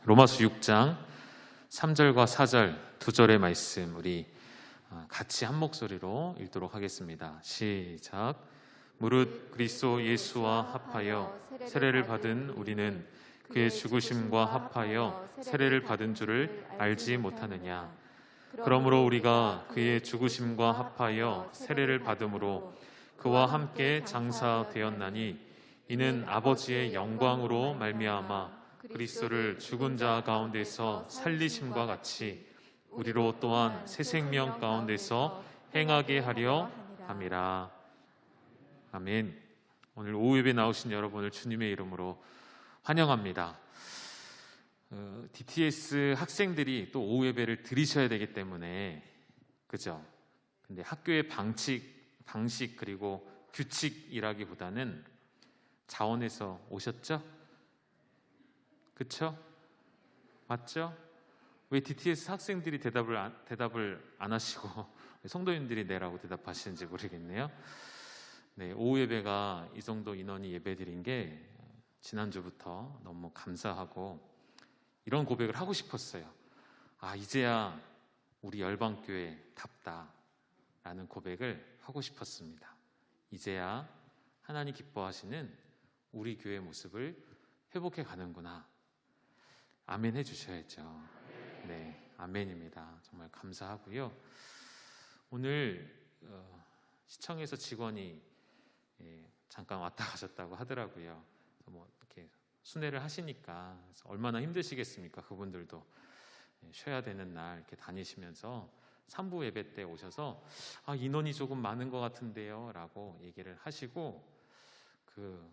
로마서 6장 3절과 4절 두 절의 말씀 우리 같이 한 목소리로 읽도록 하겠습니다. 시작. 무릇 그리스도 예수와 합하여 세례를 받은 우리는 그의 죽으심과 합하여 세례를 받은 줄을 알지 못하느냐. 그러므로 우리가 그의 죽으심과 합하여 세례를 받음으로 그와 함께 장사되었나니 이는 아버지의 영광으로 말미암아 그리스도를 죽은 자 가운데서 살리심과 같이 우리로 또한 새 생명 가운데서 행하게 하려 함이라. 아멘. 오늘 오후 예배 나오신 여러분을 주님의 이름으로 환영합니다. DTS 학생들이 또 오후 예배를 드리셔야 되기 때문에 그죠? 근데 학교의 방식 그리고 규칙이라기보다는 자원에서 오셨죠? 그쵸? 맞죠? 왜 DTS 학생들이 대답을 안 하시고 성도님들이 내라고 대답하시는지 모르겠네요. 네, 오후 예배가 이 정도 인원이 예배드린 게 지난주부터 너무 감사하고 이런 고백을 하고 싶었어요. 이제야 우리 열방교회답다 라는 고백을 하고 싶었습니다. 이제야 하나님 기뻐하시는 우리 교회 모습을 회복해 가는구나. 아멘 해주셔야죠. 네, 아멘입니다. 정말 감사하고요. 오늘 시청에서 직원이 잠깐 왔다 가셨다고 하더라고요. 뭐 이렇게 순회를 하시니까 얼마나 힘드시겠습니까? 그분들도 쉬어야 되는 날 이렇게 다니시면서 3부 예배 때 오셔서 인원이 조금 많은 것 같은데요 라고 얘기를 하시고 그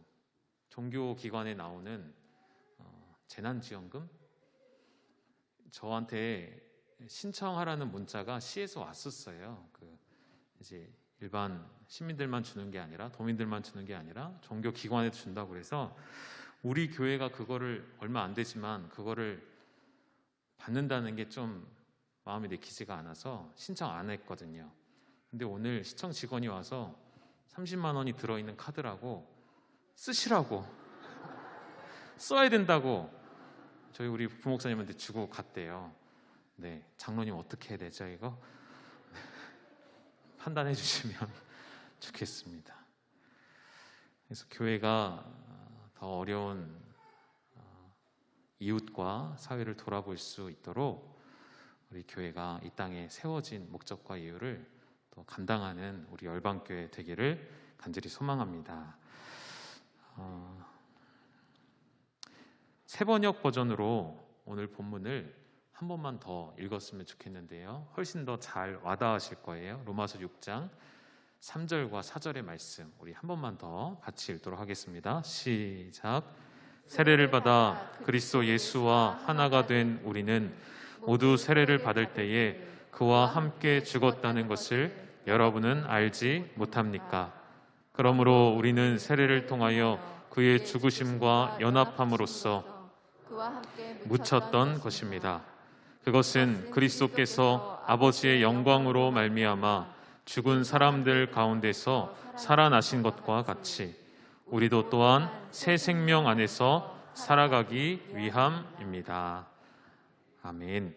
종교기관에 나오는 재난지원금 저한테 신청하라는 문자가 시에서 왔었어요. 이제 일반 시민들만 주는 게 아니라 도민들만 주는 게 아니라 종교기관에도 준다고 그래서 우리 교회가 그거를 얼마 안 되지만 그거를 받는다는 게 좀 마음이 내키지가 않아서 신청 안 했거든요. 근데 오늘 시청 직원이 와서 30만 원이 들어있는 카드라고 쓰시라고 써야 된다고 저희 우리 부목사님한테 주고 갔대요. 네, 장로님 어떻게 해야 되죠 이거? 판단해 주시면 좋겠습니다. 그래서 교회가 더 어려운 이웃과 사회를 돌아볼 수 있도록 우리 교회가 이 땅에 세워진 목적과 이유를 또 감당하는 우리 열방교회 되기를 간절히 소망합니다. 새번역 버전으로 오늘 본문을 한 번만 더 읽었으면 좋겠는데요. 훨씬 더 잘 와닿으실 거예요. 로마서 6장 3절과 4절의 말씀 우리 한 번만 더 같이 읽도록 하겠습니다. 시작. 세례를 받아 그리스도 예수와 하나가 된 우리는 모두 세례를 받을 때에 그와 함께 죽었다는 것을 여러분은 알지 못합니까? 그러므로 우리는 세례를 통하여 그의 죽으심과 연합함으로써 묻혔던 것입니다. 그것은 그리스도께서 아버지의 영광으로 말미암아 죽은 사람들 가운데서 살아나신 것과 같이 우리도 또한 새 생명 안에서 살아가기 위함입니다. 아멘.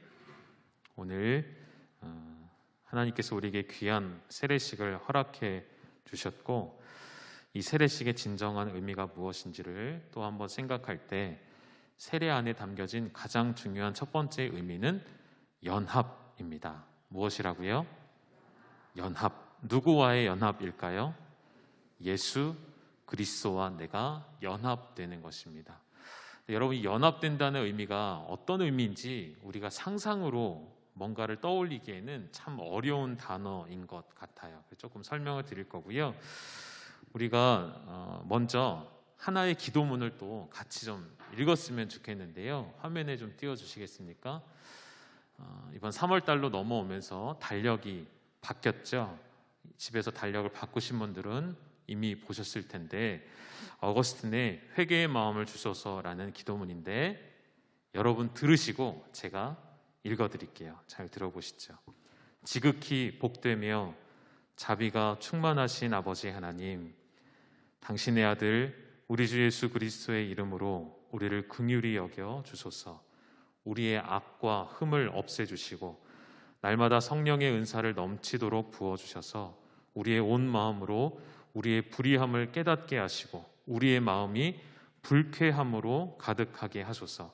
오늘 하나님께서 우리에게 귀한 세례식을 허락해 주셨고 이 세례식의 진정한 의미가 무엇인지를 또 한번 생각할 때 세례 안에 담겨진 가장 중요한 첫 번째 의미는 연합입니다. 무엇이라고요? 연합. 누구와의 연합일까요? 예수 그리스도와 내가 연합되는 것입니다. 여러분, 연합된다는 의미가 어떤 의미인지 우리가 상상으로 뭔가를 떠올리기에는 참 어려운 단어인 것 같아요. 조금 설명을 드릴 거고요. 우리가 먼저 하나의 기도문을 또 같이 좀 읽었으면 좋겠는데요. 화면에 좀 띄워주시겠습니까? 이번 3월달로 넘어오면서 달력이 바뀌었죠. 집에서 달력을 바꾸신 분들은 이미 보셨을 텐데 어거스틴의 회개의 마음을 주소서라는 기도문인데 여러분 들으시고 제가 읽어드릴게요. 잘 들어보시죠. 지극히 복되며 자비가 충만하신 아버지 하나님, 당신의 아들 우리 주 예수 그리스도의 이름으로 우리를 긍휼히 여겨 주소서. 우리의 악과 흠을 없애주시고 날마다 성령의 은사를 넘치도록 부어주셔서 우리의 온 마음으로 우리의 불의함을 깨닫게 하시고 우리의 마음이 불쾌함으로 가득하게 하소서.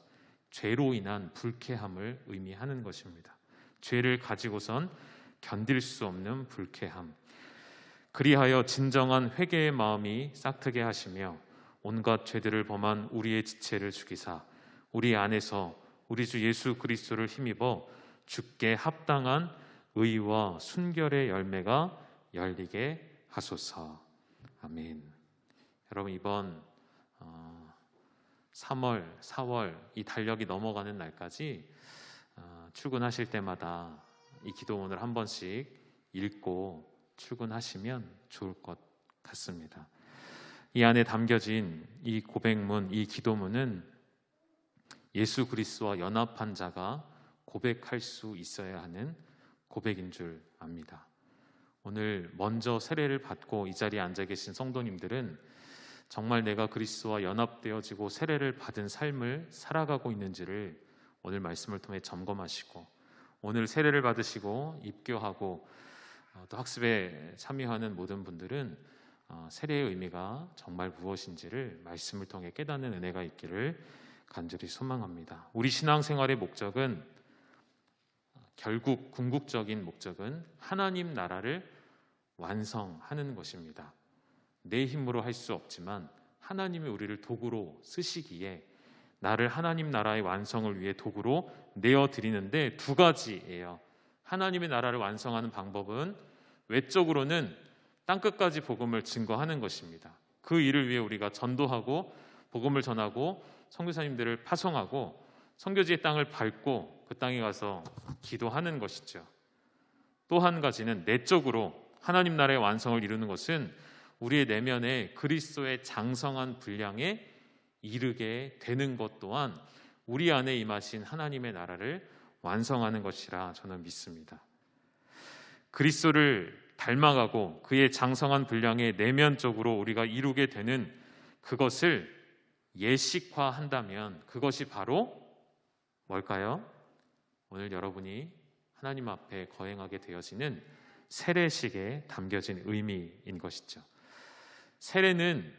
죄로 인한 불쾌함을 의미하는 것입니다. 죄를 가지고선 견딜 수 없는 불쾌함. 그리하여 진정한 회개의 마음이 싹트게 하시며 온갖 죄들을 범한 우리의 지체를 죽이사 우리 안에서 우리 주 예수 그리스도를 힘입어 주께 합당한 의와 순결의 열매가 열리게 하소서. 아멘. 여러분, 이번 3월, 4월 이 달력이 넘어가는 날까지 출근하실 때마다 이 기도문을 한 번씩 읽고 출근하시면 좋을 것 같습니다. 이 안에 담겨진 이 고백문, 이 기도문은 예수 그리스도와 연합한 자가 고백할 수 있어야 하는 고백인 줄 압니다. 오늘 먼저 세례를 받고 이 자리에 앉아 계신 성도님들은 정말 내가 그리스도와 연합되어지고 세례를 받은 삶을 살아가고 있는지를 오늘 말씀을 통해 점검하시고, 오늘 세례를 받으시고 입교하고 또 학습에 참여하는 모든 분들은 세례의 의미가 정말 무엇인지를 말씀을 통해 깨닫는 은혜가 있기를 간절히 소망합니다. 우리 신앙생활의 목적은, 결국 궁극적인 목적은 하나님 나라를 완성하는 것입니다. 내 힘으로 할 수 없지만 하나님이 우리를 도구로 쓰시기에 나를 하나님 나라의 완성을 위해 도구로 내어드리는데 두 가지예요. 하나님의 나라를 완성하는 방법은 외적으로는 땅끝까지 복음을 증거하는 것입니다. 그 일을 위해 우리가 전도하고 복음을 전하고 선교사님들을 파송하고 선교지의 땅을 밟고 그 땅에 가서 기도하는 것이죠. 또 한 가지는 내적으로 하나님 나라의 완성을 이루는 것은 우리의 내면에 그리스도의 장성한 분량에 이르게 되는 것 또한 우리 안에 임하신 하나님의 나라를 완성하는 것이라 저는 믿습니다. 그리스도를 닮아가고 그의 장성한 분량에 내면적으로 우리가 이루게 되는 그것을 예식화한다면 그것이 바로 뭘까요? 오늘 여러분이 하나님 앞에 거행하게 되어지는 세례식에 담겨진 의미인 것이죠. 세례는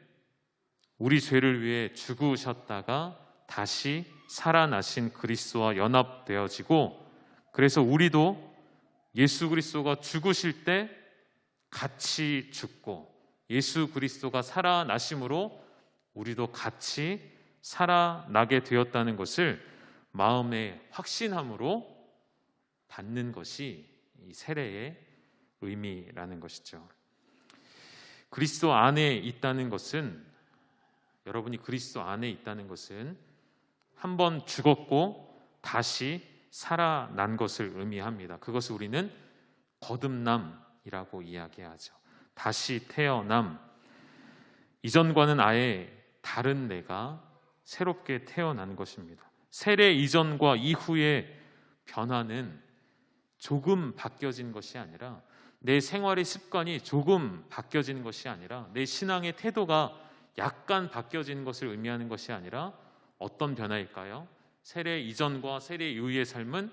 우리 죄를 위해 죽으셨다가 다시 살아나신 그리스도와 연합되어지고, 그래서 우리도 예수 그리스도가 죽으실 때 같이 죽고 예수 그리스도가 살아나심으로 우리도 같이 살아나게 되었다는 것을 마음의 확신함으로 받는 것이 이 세례의 의미라는 것이죠. 그리스도 안에 있다는 것은, 여러분이 그리스도 안에 있다는 것은 한 번 죽었고 다시 살아난 것을 의미합니다. 그것을 우리는 거듭남이라고 이야기하죠. 다시 태어남. 이전과는 아예 다른 내가 새롭게 태어난 것입니다. 세례 이전과 이후의 변화는 조금 바뀌어진 것이 아니라, 내 생활의 습관이 조금 바뀌어지는 것이 아니라, 내 신앙의 태도가 약간 바뀌어지는 것을 의미하는 것이 아니라 어떤 변화일까요? 세례 이전과 세례 이후의 삶은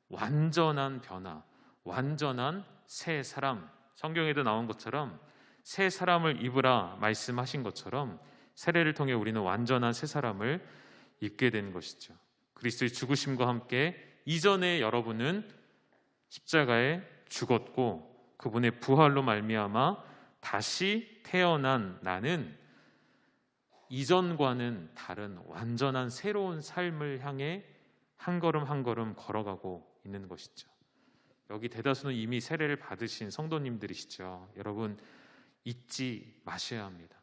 완전한 변화, 완전한 새 사람. 성경에도 나온 것처럼 새 사람을 입으라 말씀하신 것처럼 세례를 통해 우리는 완전한 새 사람을 입게 되는 것이죠. 그리스도의 죽으심과 함께 이전에 여러분은 십자가에 죽었고 그분의 부활로 말미암아 다시 태어난 나는 이전과는 다른 완전한 새로운 삶을 향해 한 걸음 한 걸음 걸어가고 있는 것이죠. 여기 대다수는 이미 세례를 받으신 성도님들이시죠. 여러분, 잊지 마셔야 합니다.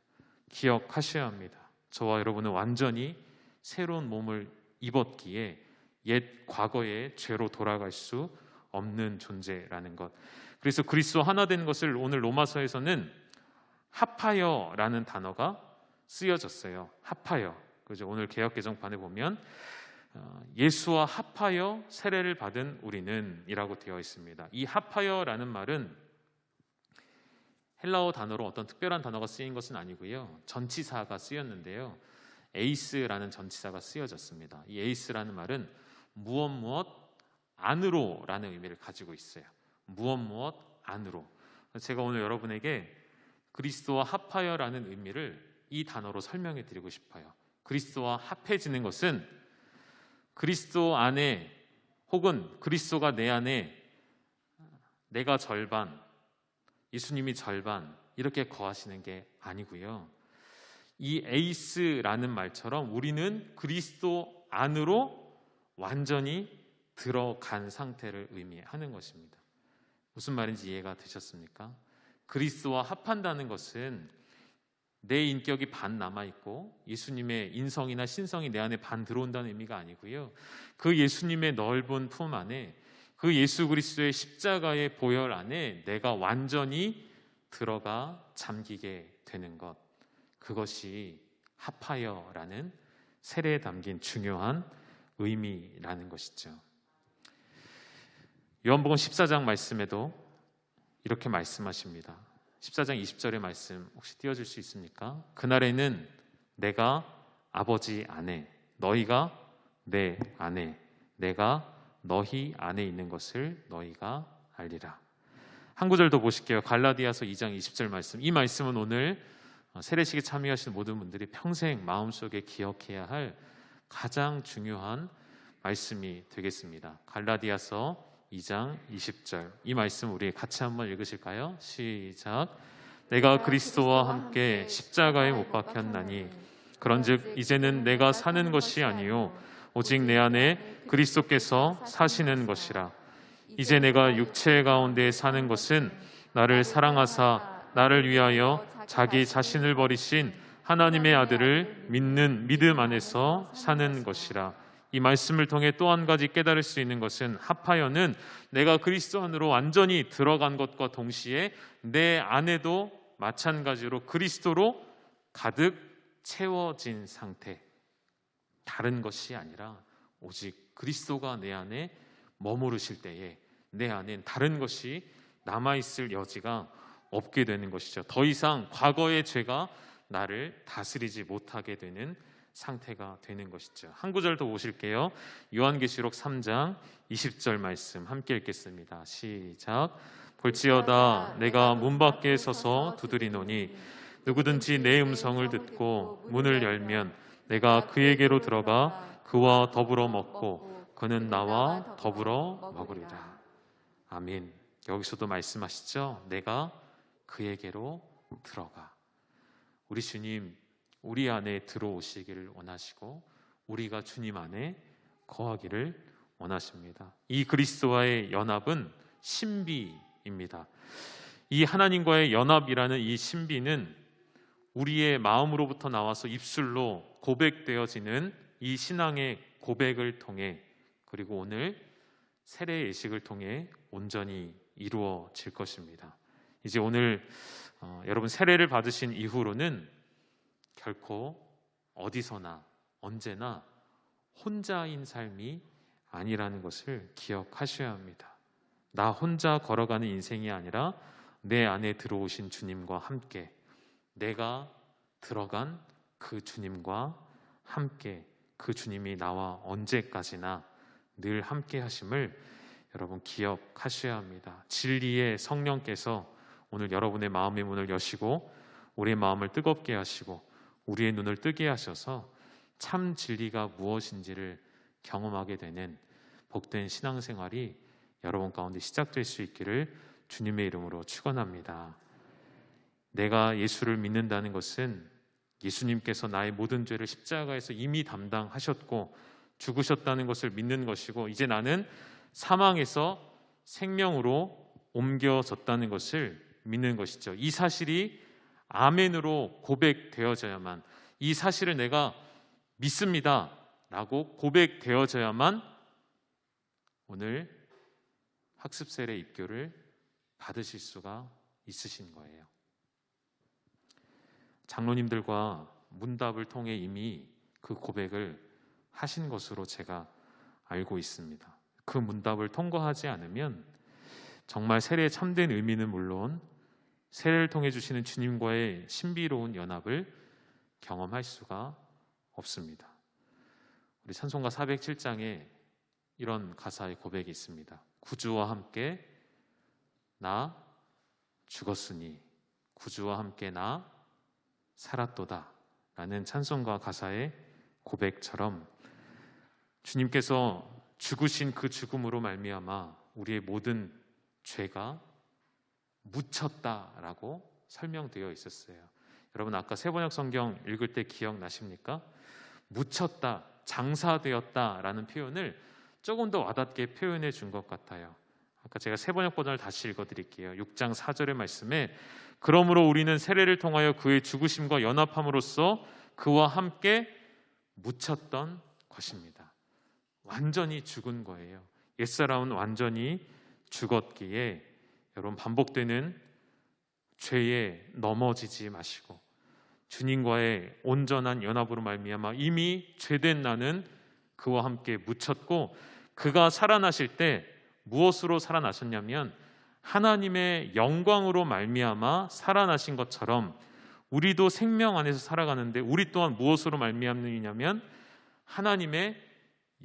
기억하셔야 합니다. 저와 여러분은 완전히 새로운 몸을 입었기에 옛 과거의 죄로 돌아갈 수 없는 존재라는 것. 그래서 그리스도 하나 된 것을 오늘 로마서에서는 합하여라는 단어가 쓰여졌어요. 합하여. 그죠? 오늘 개역 개정판에 보면 예수와 합하여 세례를 받은 우리는 이라고 되어 있습니다. 이 합하여라는 말은 헬라어 단어로 어떤 특별한 단어가 쓰인 것은 아니고요. 전치사가 쓰였는데요. 에이스라는 전치사가 쓰여졌습니다. 이 에이스라는 말은 무엇 안으로라는 의미를 가지고 있어요. 무엇 안으로. 제가 오늘 여러분에게 그리스도와 합하여라는 의미를 이 단어로 설명해 드리고 싶어요. 그리스도와 합해지는 것은 그리스도 안에 혹은 그리스도가 내 안에 내가 절반, 예수님이 절반 이렇게 거하시는 게 아니고요. 이 에이스라는 말처럼 우리는 그리스도 안으로 완전히 들어간 상태를 의미하는 것입니다. 무슨 말인지 이해가 되셨습니까? 그리스도와 합한다는 것은 내 인격이 반 남아있고 예수님의 인성이나 신성이 내 안에 반 들어온다는 의미가 아니고요. 그 예수님의 넓은 품 안에 그 예수 그리스도의 십자가의 보혈 안에 내가 완전히 들어가 잠기게 되는 것, 그것이 합하여라는 세례에 담긴 중요한 의미라는 것이죠. 요한복음 14장 말씀에도 이렇게 말씀하십니다. 14장 20절의 말씀 혹시 띄워줄 수 있습니까? 그날에는 내가 아버지 안에, 너희가 내 안에, 내가 너희 안에 있는 것을 너희가 알리라. 한 구절 더 보실게요. 갈라디아서 2장 20절 말씀. 이 말씀은 오늘 세례식에 참여하시는 모든 분들이 평생 마음속에 기억해야 할 가장 중요한 말씀이 되겠습니다. 갈라디아서 2장 20절. 이 말씀 우리 같이 한번 읽으실까요? 시작. 내가 그리스도와 함께 십자가에 못 박혔나니 그런즉 이제는 내가 사는 것이 아니요 오직 내 안에 그리스도께서 사시는 것이라. 이제 내가 육체 가운데 사는 것은 나를 사랑하사 나를 위하여 자기 자신을 버리신 하나님의 아들을 믿는 믿음 안에서 사는 것이라. 이 말씀을 통해 또 한 가지 깨달을 수 있는 것은 합하여는 내가 그리스도 안으로 완전히 들어간 것과 동시에 내 안에도 마찬가지로 그리스도로 가득 채워진 상태, 다른 것이 아니라 오직 그리스도가 내 안에 머무르실 때에 내 안엔 다른 것이 남아있을 여지가 없게 되는 것이죠. 더 이상 과거의 죄가 나를 다스리지 못하게 되는 상태가 되는 것이죠. 한 구절 더 보실게요. 요한계시록 3장 20절 말씀 함께 읽겠습니다. 시작. 볼지어다 내가 문 밖에 서서 두드리노니 누구든지 내 음성을 듣고 문을 열면 내가 그에게로 들어가 그와 더불어 먹고 그는 나와 더불어 먹으리라. 아멘. 여기서도 말씀하시죠. 내가 그에게로 들어가. 우리 주님 우리 안에 들어오시기를 원하시고 우리가 주님 안에 거하기를 원하십니다. 이 그리스도와의 연합은 신비입니다. 이 하나님과의 연합이라는 이 신비는 우리의 마음으로부터 나와서 입술로 고백되어지는 이 신앙의 고백을 통해 그리고 오늘 세례 예식을 통해 온전히 이루어질 것입니다. 이제 오늘 여러분 세례를 받으신 이후로는 결코 어디서나 언제나 혼자인 삶이 아니라는 것을 기억하셔야 합니다. 나 혼자 걸어가는 인생이 아니라 내 안에 들어오신 주님과 함께 내가 들어간 그 주님과 함께 그 주님이 나와 언제까지나 늘 함께 하심을 여러분 기억하셔야 합니다. 진리의 성령께서 오늘 여러분의 마음의 문을 여시고 우리의 마음을 뜨겁게 하시고 우리의 눈을 뜨게 하셔서 참 진리가 무엇인지를 경험하게 되는 복된 신앙생활이 여러분 가운데 시작될 수 있기를 주님의 이름으로 축원합니다. 내가 예수를 믿는다는 것은 예수님께서 나의 모든 죄를 십자가에서 이미 담당하셨고 죽으셨다는 것을 믿는 것이고 이제 나는 사망에서 생명으로 옮겨졌다는 것을 믿는 것이죠. 이 사실이 아멘으로 고백되어져야만, 이 사실을 내가 믿습니다 라고 고백되어져야만 오늘 학습 세례 입교를 받으실 수가 있으신 거예요. 장로님들과 문답을 통해 이미 그 고백을 하신 것으로 제가 알고 있습니다. 그 문답을 통과하지 않으면 정말 세례의 참된 의미는 물론 세례를 통해 주시는 주님과의 신비로운 연합을 경험할 수가 없습니다. 우리 찬송가 407장에 이런 가사의 고백이 있습니다. 구주와 함께 나 죽었으니 구주와 함께 나 살았도다 라는 찬송가 가사의 고백처럼 주님께서 죽으신 그 죽음으로 말미암아 우리의 모든 죄가 묻혔다라고 설명되어 있었어요. 여러분 아까 세번역 성경 읽을 때 기억나십니까? 묻혔다, 장사되었다라는 표현을 조금 더 와닿게 표현해 준 것 같아요. 아까 제가 세번역 버전을 다시 읽어드릴게요. 6장 4절의 말씀에 그러므로 우리는 세례를 통하여 그의 죽으심과 연합함으로써 그와 함께 묻혔던 것입니다. 완전히 죽은 거예요. 옛사람은 완전히 죽었기에 여러분 반복되는 죄에 넘어지지 마시고 주님과의 온전한 연합으로 말미암아 이미 죄된 나는 그와 함께 묻혔고 그가 살아나실 때 무엇으로 살아나셨냐면 하나님의 영광으로 말미암아 살아나신 것처럼 우리도 생명 안에서 살아가는데 우리 또한 무엇으로 말미암느냐면 하나님의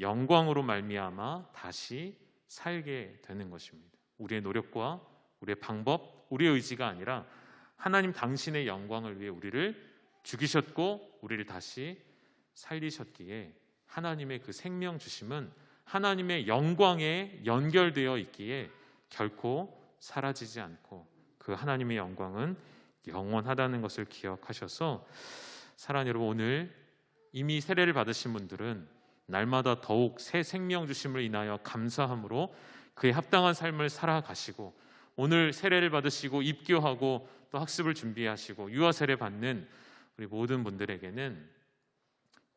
영광으로 말미암아 다시 살게 되는 것입니다. 우리의 노력과 우리의 방법, 우리의 의지가 아니라 하나님 당신의 영광을 위해 우리를 죽이셨고 우리를 다시 살리셨기에 하나님의 그 생명 주심은 하나님의 영광에 연결되어 있기에 결코 사라지지 않고 그 하나님의 영광은 영원하다는 것을 기억하셔서 사랑하는 여러분, 오늘 이미 세례를 받으신 분들은 날마다 더욱 새 생명 주심을 인하여 감사함으로 그에 합당한 삶을 살아가시고 오늘 세례를 받으시고 입교하고 또 학습을 준비하시고 유아 세례 받는 우리 모든 분들에게는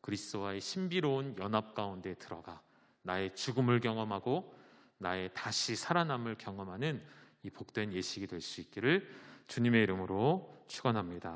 그리스도와의 신비로운 연합 가운데 들어가 나의 죽음을 경험하고 나의 다시 살아남을 경험하는 이 복된 예식이 될 수 있기를 주님의 이름으로 축원합니다.